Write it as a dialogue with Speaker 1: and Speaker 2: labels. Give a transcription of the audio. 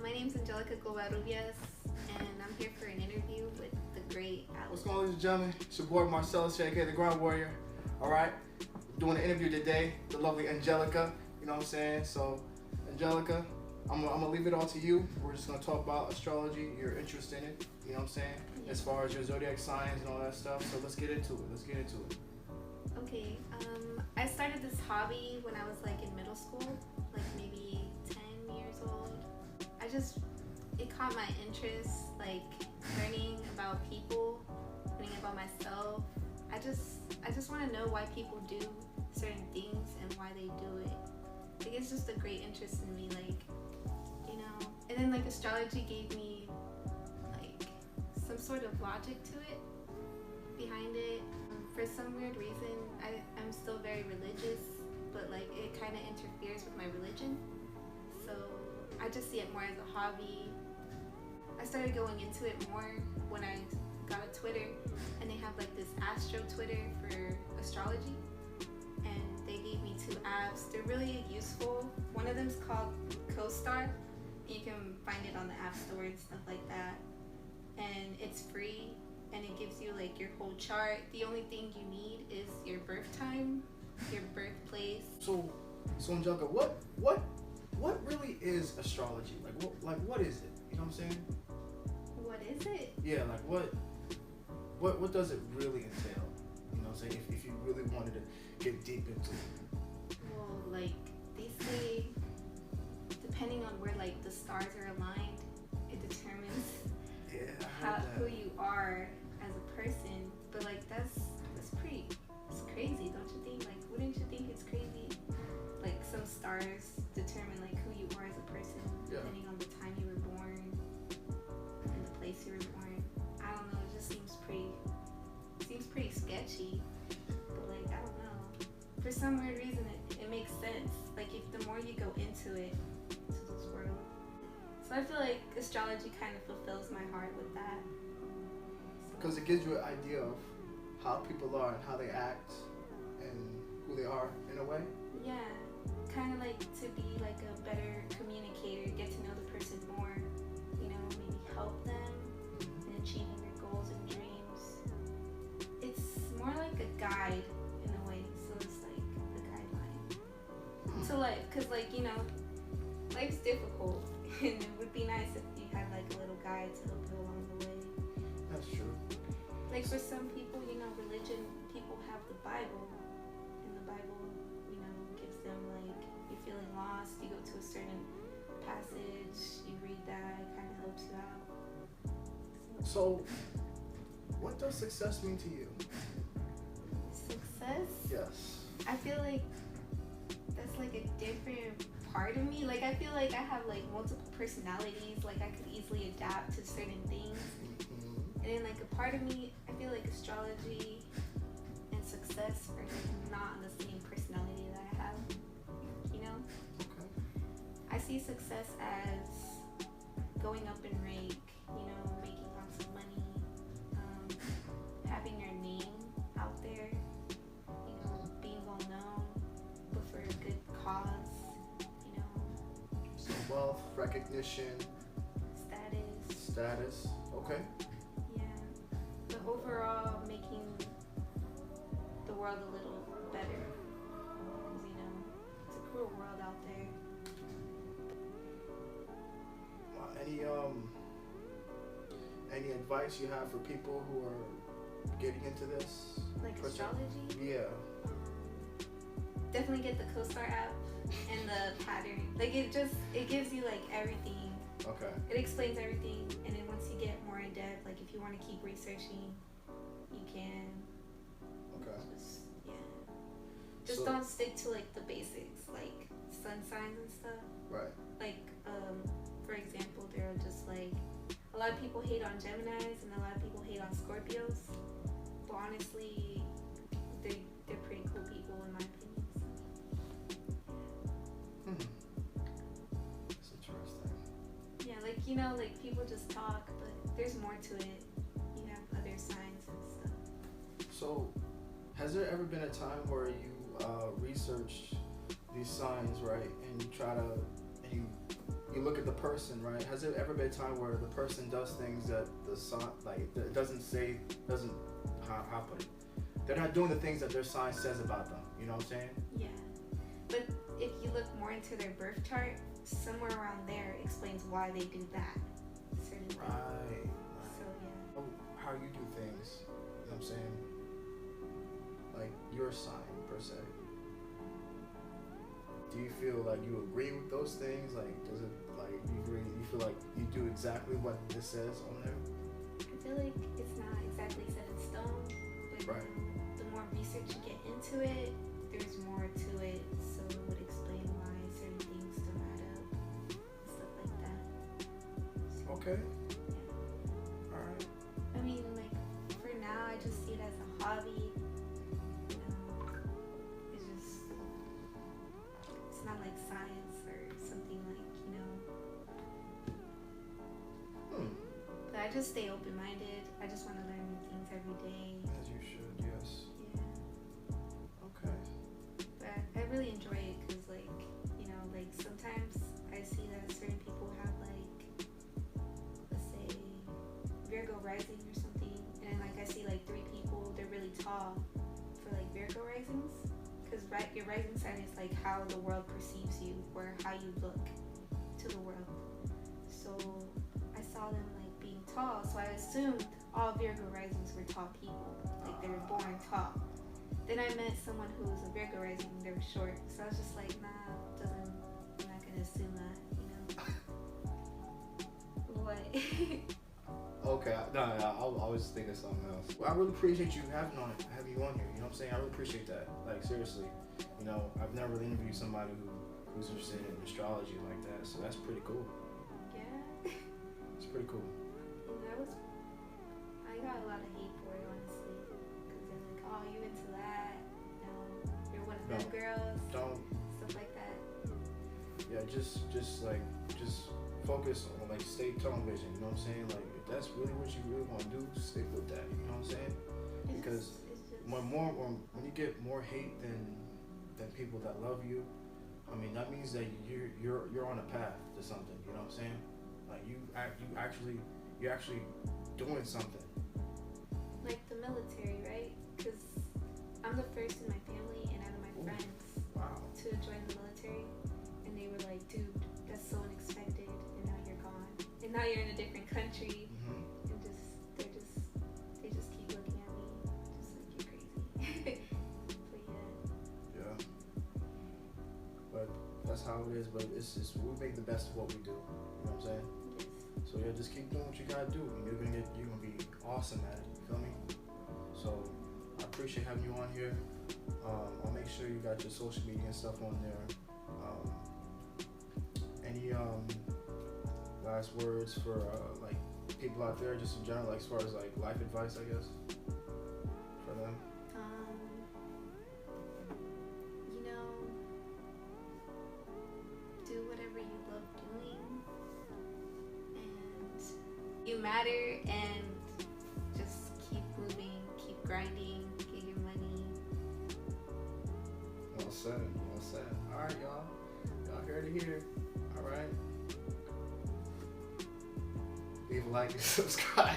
Speaker 1: my name's Angelica Covarrubias, and I'm here for an interview with the great Alex.
Speaker 2: What's going on, ladies and gentlemen? It's your boy Marcellus, aka the Ground Warrior. Alright? Doing an interview today, the lovely Angelica. You know what I'm saying? So, Angelica, I'm gonna leave it all to you. We're just gonna talk about astrology, your interest in it, you know what I'm saying?
Speaker 1: Yeah.
Speaker 2: As far as your zodiac signs and all that stuff. So let's get into it.
Speaker 1: Okay, I started this hobby when I was like in middle school, like maybe 10 years old. It caught my interest, like learning about people, learning about myself. I just want to know why people do certain things and why they do it. Like it's just a great interest in me, like, you know. And then like astrology gave me like some sort of logic to it, behind it. For some weird reason, I'm still very religious, but like it kind of interferes with my religion. So I just see it more as a hobby. I started going into it more when I got a Twitter, and they have like this Astro Twitter for astrology, and they gave me 2 apps. They're really useful. One of them's called CoStar, and you can find it on the App Store and stuff like that. And it's free, and it gives you like your whole chart. The only thing you need is your birth time, your birthplace.
Speaker 2: So Angelica, what really is astrology? Like what is it? You know what I'm saying?
Speaker 1: What is it?
Speaker 2: Yeah, like what does it really entail? You know what I'm saying? If you really wanted to get deep into it.
Speaker 1: Well, like they say, depending on where like the stars are aligned, it determines who you are as a person. But like it's crazy, don't you think? Like, wouldn't you think it's crazy? Like some stars determine like who you are as a person, depending on the time you were born and the place you were born. I don't know. It just seems pretty sketchy. But like I don't know. For some weird reason, it makes sense. Like if the more you go into it, to this world. So I feel like astrology kind of fulfills my heart with that.
Speaker 2: Because it gives you an idea of how people are and how they act and who they are in a way.
Speaker 1: Yeah, kind of like to be like a better communicator, get to know the person more, you know, maybe help them in achieving their goals and dreams. It's more like a guide in a way, so it's like a guideline. So like, cause like, you know, life's difficult, and it would be nice if you had like a little guide to help you along the way.
Speaker 2: That's true.
Speaker 1: Like for some people, you know, religion, people have the Bible, and the Bible, you know, gives them like, you're feeling lost, you go to a certain passage, you read that, it kind of helps you out.
Speaker 2: So, what does success mean to you?
Speaker 1: Success?
Speaker 2: Yes.
Speaker 1: I feel like that's like a different part of me. Like I feel like I have like multiple personalities, like I could easily adapt to certain things. And then like a part of me, I feel like astrology and success are not the same personality that I have, you know?
Speaker 2: Okay.
Speaker 1: I see success as going up in rank, you know, making lots of money, having your name out there, you know, being well known, but for a good cause, you know.
Speaker 2: So wealth, recognition, status. Okay.
Speaker 1: But overall, making the world a little better. Because, you know, it's a cruel world out there.
Speaker 2: Any advice you have for people who are getting into this?
Speaker 1: Like astrology?
Speaker 2: Yeah.
Speaker 1: Definitely get the CoStar app and the pattern. Like it gives you like everything.
Speaker 2: Okay.
Speaker 1: It explains everything, and then once you get more in depth, like if you want to keep researching, you can.
Speaker 2: Okay.
Speaker 1: Just don't stick to like the basics, like sun signs and stuff.
Speaker 2: Right.
Speaker 1: Like, for example, there are just like a lot of people hate on Geminis and a lot of people hate on Scorpios, but honestly, they're pretty cool people in my opinion.
Speaker 2: That's interesting.
Speaker 1: Yeah, like, you know, like people just talk, but there's more to it. You have other signs and stuff.
Speaker 2: So, has there ever been a time where you researched these signs, right, and you you look at the person, right? Has there ever been a time where the person does things that the sign, like, that doesn't, how put it? They're not doing the things that their sign says about them. You know what I'm saying?
Speaker 1: Yeah. But if you look more into their birth chart, somewhere around there explains why they do that. Certain thing.
Speaker 2: Right.
Speaker 1: So yeah.
Speaker 2: How you do things. You know what I'm saying? Like your sign per se. Do you feel like you agree with those things? Like, does it, like, you feel like you do exactly what this says on there?
Speaker 1: I feel like it's not exactly set in stone, but
Speaker 2: Right.
Speaker 1: the more research you get into it, there's more to it, so it would explain why certain things don't add up, and stuff like that. So,
Speaker 2: Okay.
Speaker 1: yeah.
Speaker 2: Alright.
Speaker 1: I mean, like, for now, I just see it as a hobby. You know, it's just, it's not like science or something like, you know. But I just stay open-minded. I just want to learn new things every day.
Speaker 2: As you should, yes.
Speaker 1: Yeah.
Speaker 2: Okay.
Speaker 1: But I really enjoy it because, like, you know, like sometimes I see that certain people have, like, let's say Virgo rising or something, and like I see like 3 people, they're really tall for like Virgo risings, because your rising sign is like how the world perceives you or how you look to the world. So I saw them like being tall, so I assumed all Virgo risings were tall people, like they were born tall. Then I met someone who was a Virgo rising and they were short. So I was just like, nah, I'm not gonna assume that, you know. What?
Speaker 2: Okay, I was thinking of something else. Well, I really appreciate you having you on here. You know what I'm saying? I really appreciate that. Like, seriously, you know, I've never really interviewed somebody who's interested in astrology like that. So that's pretty cool.
Speaker 1: Yeah.
Speaker 2: It's pretty cool.
Speaker 1: And I got a lot of hate for it, honestly, because they're like, oh, you into that? No, you're one of them girls.
Speaker 2: Don't.
Speaker 1: Stuff like that.
Speaker 2: Yeah, just focus on, like, stay tunnel vision. You know what I'm saying? Like, if that's really what you really want to do, stick with that. You know what I'm saying? Because when you get more hate than people that love you, I mean, that means that you're on a path to something. You know what I'm saying? Like, you're actually doing something.
Speaker 1: Like the military, right? Because I'm the first in my family and out of my friends to join the military, and they were like, dude, that's so unexpected, and now you're gone, and now you're in a different country,
Speaker 2: Mm-hmm.
Speaker 1: and they just keep looking at me just like you're crazy. But
Speaker 2: Yeah. But that's how it is. But it's just, we make the best of what we do. You know what I'm saying?
Speaker 1: yes.
Speaker 2: So yeah, just keep doing what you gotta do, and you're gonna be awesome at it. You feel me? So I appreciate having you on here. I'll make sure you got your social media and stuff on there. Any last words for like people out there, just in general, like as far as like life advice, I guess, for them?
Speaker 1: You know, do whatever you love doing, and you matter, and just keep moving, keep grinding, get your money.
Speaker 2: Well said. Well said. All right, y'all. Y'all heard it here. All right. Leave a like and subscribe.